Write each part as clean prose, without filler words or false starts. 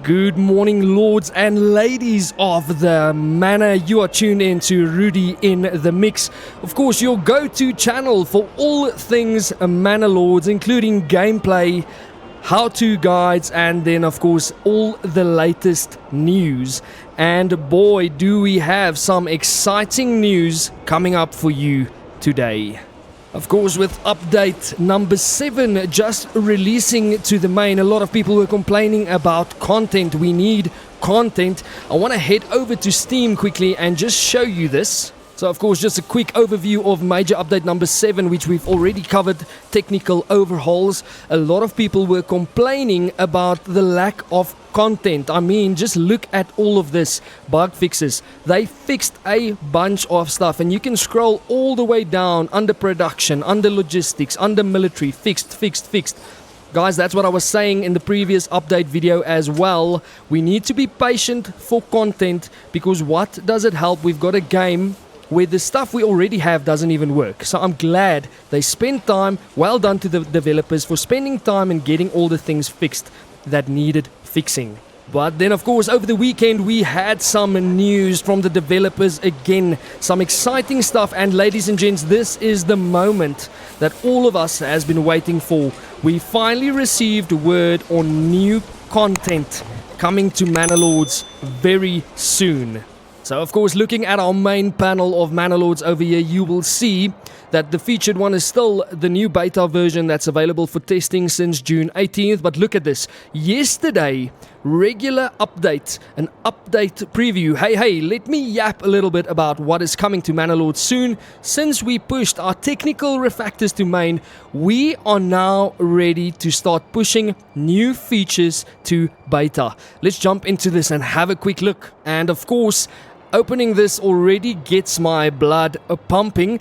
Good morning, lords and ladies of the manor. You are tuned in to Rudy in the Mix. Of course, your go-to channel for all things Manor Lords, including gameplay, how-to guides, and then, of course, all the latest news. And boy, do we have some exciting news coming up for you today. Of course, with update number 7 just releasing to the main, a lot of people were complaining about content. We need content. I want to head over to Steam quickly and just show you this. So, of course, just a quick overview of major update number 7, which we've already covered, technical overhauls. A lot of people were complaining about the lack of content. I mean, just look at all of this. Bug fixes. They fixed a bunch of stuff, and you can scroll all the way down under production, under logistics, under military, fixed. Guys, that's what I was saying in the previous update video as well. We need to be patient for content, because what does it help? We've got a game where the stuff we already have doesn't even work. So I'm glad they spent time. Well done to the developers for spending time and getting all the things fixed that needed fixing. But then, of course, over the weekend we had some news from the developers again. Some exciting stuff, and ladies and gents, this is the moment that all of us has been waiting for. We finally received word on new content coming to Manor Lords very soon. So, of course, looking at our main panel of Manor Lords over here, you will see that the featured one is still the new beta version that's available for testing since June 18th. But look at this. Yesterday, regular update, an update preview. Hey, let me yap a little bit about what is coming to Manor Lords soon. Since we pushed our technical refactors to main, we are now ready to start pushing new features to beta. Let's jump into this and have a quick look. And of course, opening this already gets my blood pumping.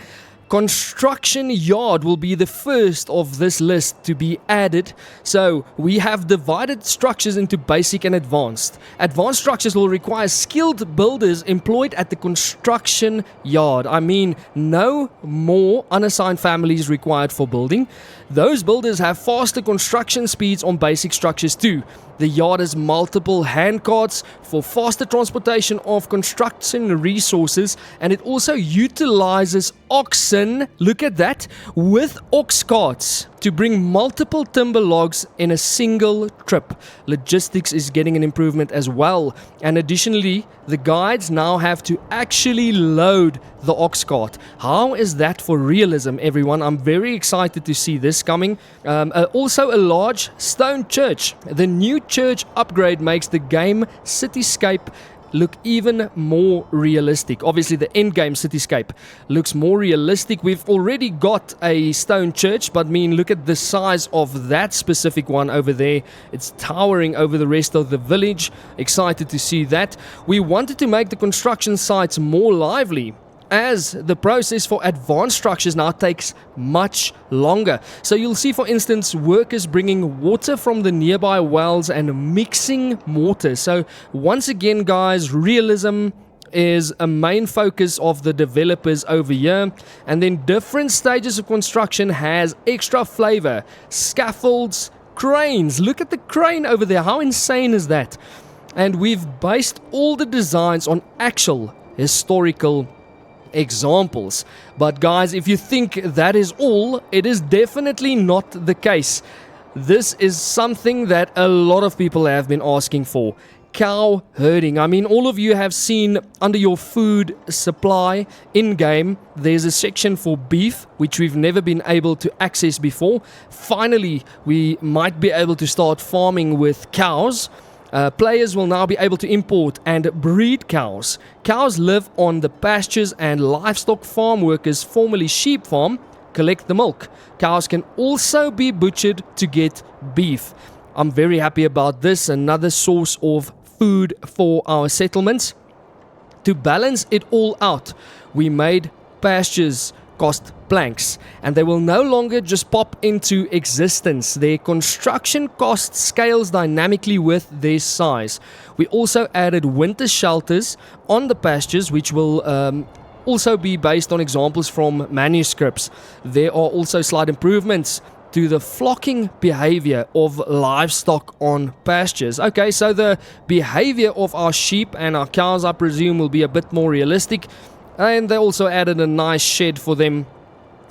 Construction yard will be the first of this list to be added. So we have divided structures into basic and advanced. Advanced structures will require skilled builders employed at the construction yard. I mean, no more unassigned families required for building. Those builders have faster construction speeds on basic structures too. The yard has multiple handcarts for faster transportation of construction resources, and it also utilizes oxen, look at that, with ox carts to bring multiple timber logs in a single trip. Logistics is getting an improvement as well, and additionally, the guides now have to actually load the ox cart. How is that for realism, everyone? I'm very excited to see this coming. Also a large stone church. The new church upgrade makes the game cityscape look even more realistic. Obviously, the end game cityscape looks more realistic. We've already got a stone church, but I mean, look at the size of that specific one over there. It's towering over the rest of the village. Excited to see that. We wanted to make the construction sites more lively, as the process for advanced structures now takes much longer. So you'll see, for instance, workers bringing water from the nearby wells and mixing mortar. So once again, guys, realism is a main focus of the developers over here. And then different stages of construction has extra flavor. Scaffolds, cranes. Look at the crane over there. How insane is that? And we've based all the designs on actual historical examples. But guys, if you think that is all, it is definitely not the case. This is something that a lot of people have been asking for. Cow herding. I mean, all of you have seen under your food supply in-game, there's a section for beef, which we've never been able to access before. Finally, we might be able to start farming with cows. Players will now be able to import and breed cows. Cows live on the pastures, and livestock farm workers, formerly sheep farm, collect the milk. Cows can also be butchered to get beef. I'm very happy about this. Another source of food for our settlements. To balance it all out, we made pastures cost planks, and they will no longer just pop into existence. Their construction cost scales dynamically with their size. We also added winter shelters on the pastures, which will also be based on examples from manuscripts. There are also slight improvements to the flocking behavior of livestock on pastures. Okay, so the behavior of our sheep and our cows, I presume, will be a bit more realistic. And they also added a nice shed for them,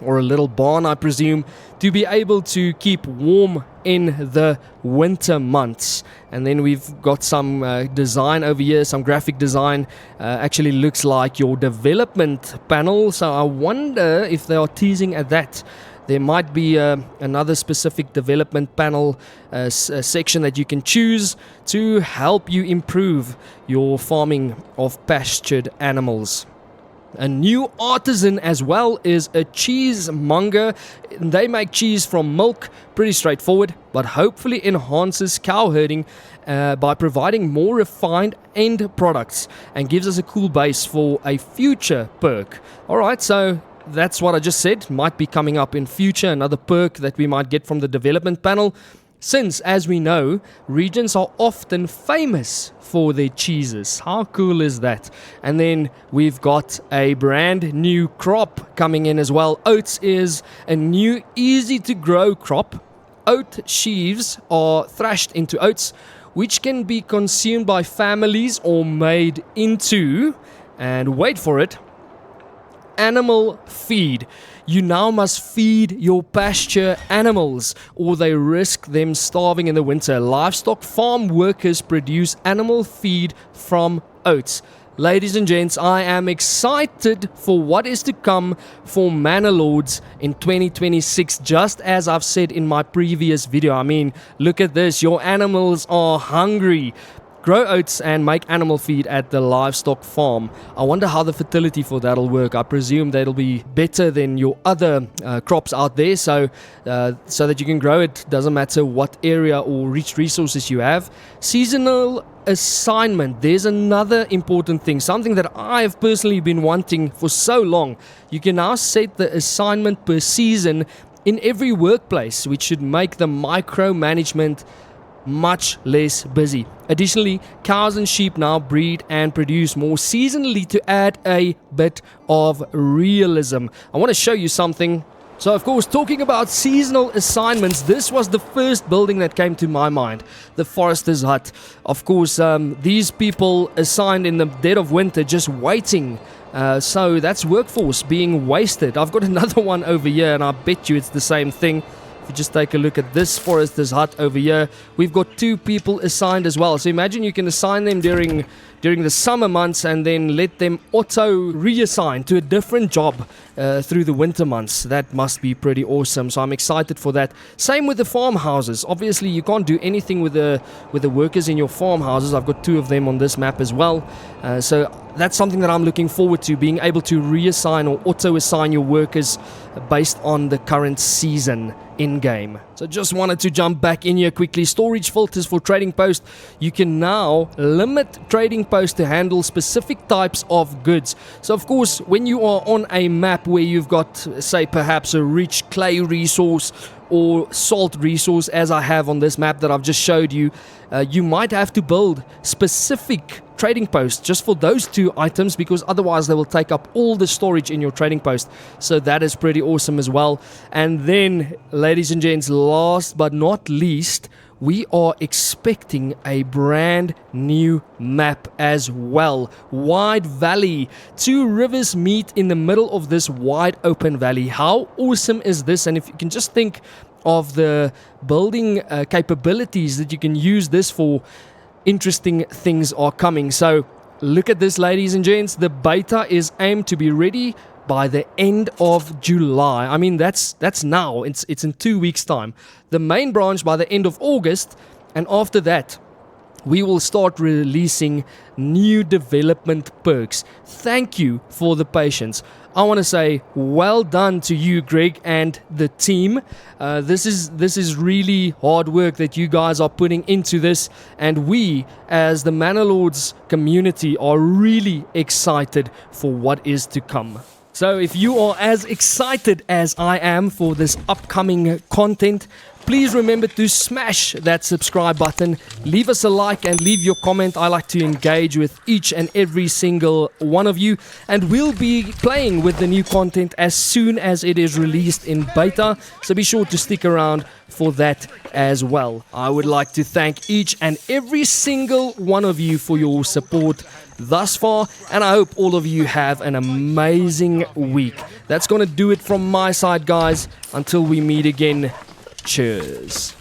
or a little barn, I presume, to be able to keep warm in the winter months. And then we've got some design over here, some graphic design. Actually looks like your development panel, so I wonder if they are teasing at that. There might be another specific development panel section that you can choose to help you improve your farming of pastured animals. A new artisan as well is a cheesemonger. They make cheese from milk, pretty straightforward, but hopefully enhances cow herding by providing more refined end products and gives us a cool base for a future perk. Alright, so that's what I just said, might be coming up in future, another perk that we might get from the development panel. Since, as we know, regions are often famous for their cheeses. How cool is that? And then we've got a brand new crop coming in as well. Oats is a new, easy to grow crop. Oat sheaves are thrashed into oats, which can be consumed by families or made into, and wait for it, animal feed. You now must feed your pasture animals, or they risk them starving in the winter. Livestock farm workers produce animal feed from oats. Ladies and gents, I am excited for what is to come for Manor Lords in 2026, just as I've said in my previous video. I mean, look at this, your animals are hungry. Grow oats and make animal feed at the livestock farm. I wonder how the fertility for that'll work. I presume that'll be better than your other crops out there, so that you can grow it. Doesn't matter what area or resources you have. Seasonal assignment. There's another important thing, something that I have personally been wanting for so long. You can now set the assignment per season in every workplace, which should make the micromanagement much less busy. Additionally, cows and sheep now breed and produce more seasonally to add a bit of realism. I want to show you something. So, of course, talking about seasonal assignments, this was the first building that came to my mind, the Forester's Hut. Of course, these people assigned in the dead of winter just waiting. So that's workforce being wasted. I've got another one over here, and I bet you it's the same thing. If you just take a look at this Forester's Hut over here, we've got 2 people assigned as well. So imagine you can assign them during the summer months and then let them auto reassign to a different job through the winter months. That must be pretty awesome. So I'm excited for that. Same with the farmhouses. Obviously, you can't do anything with the workers in your farmhouses. I've got 2 of them on this map as well. So that's something that I'm looking forward to, being able to reassign or auto-assign your workers based on the current season in-game. So just wanted to jump back in here quickly. Storage filters for trading post. You can now limit trading posts to handle specific types of goods. So of course, when you are on a map where you've got, say, perhaps a rich clay resource or salt resource, as I have on this map that I've just showed you, you might have to build specific trading posts just for those 2 items, because otherwise they will take up all the storage in your trading post. So that is pretty awesome as well. And then, ladies and gents, last but not least, we are expecting a brand new map as well. Wide valley. 2 rivers meet in the middle of this wide open valley. How awesome is this? And if you can just think of the building capabilities that you can use this for, interesting things are coming. So look at this, ladies and gents. The beta is aimed to be ready by the end of July. I mean, that's now. It's in 2 weeks' time. The main branch by the end of August, and after that, we will start releasing new development perks. Thank you for the patience. I want to say well done to you, Greg, and the team. This is really hard work that you guys are putting into this, and we, as the Manor Lords community, are really excited for what is to come. So if you are as excited as I am for this upcoming content, Please remember to smash that subscribe button, leave us a like and leave your comment. I like to engage with each and every single one of you, and we'll be playing with the new content as soon as it is released in beta, so be sure to stick around for that as well. I would like to thank each and every single one of you for your support thus far, and I hope all of you have an amazing week. That's going to do it from my side, guys. Until we meet again, cheers.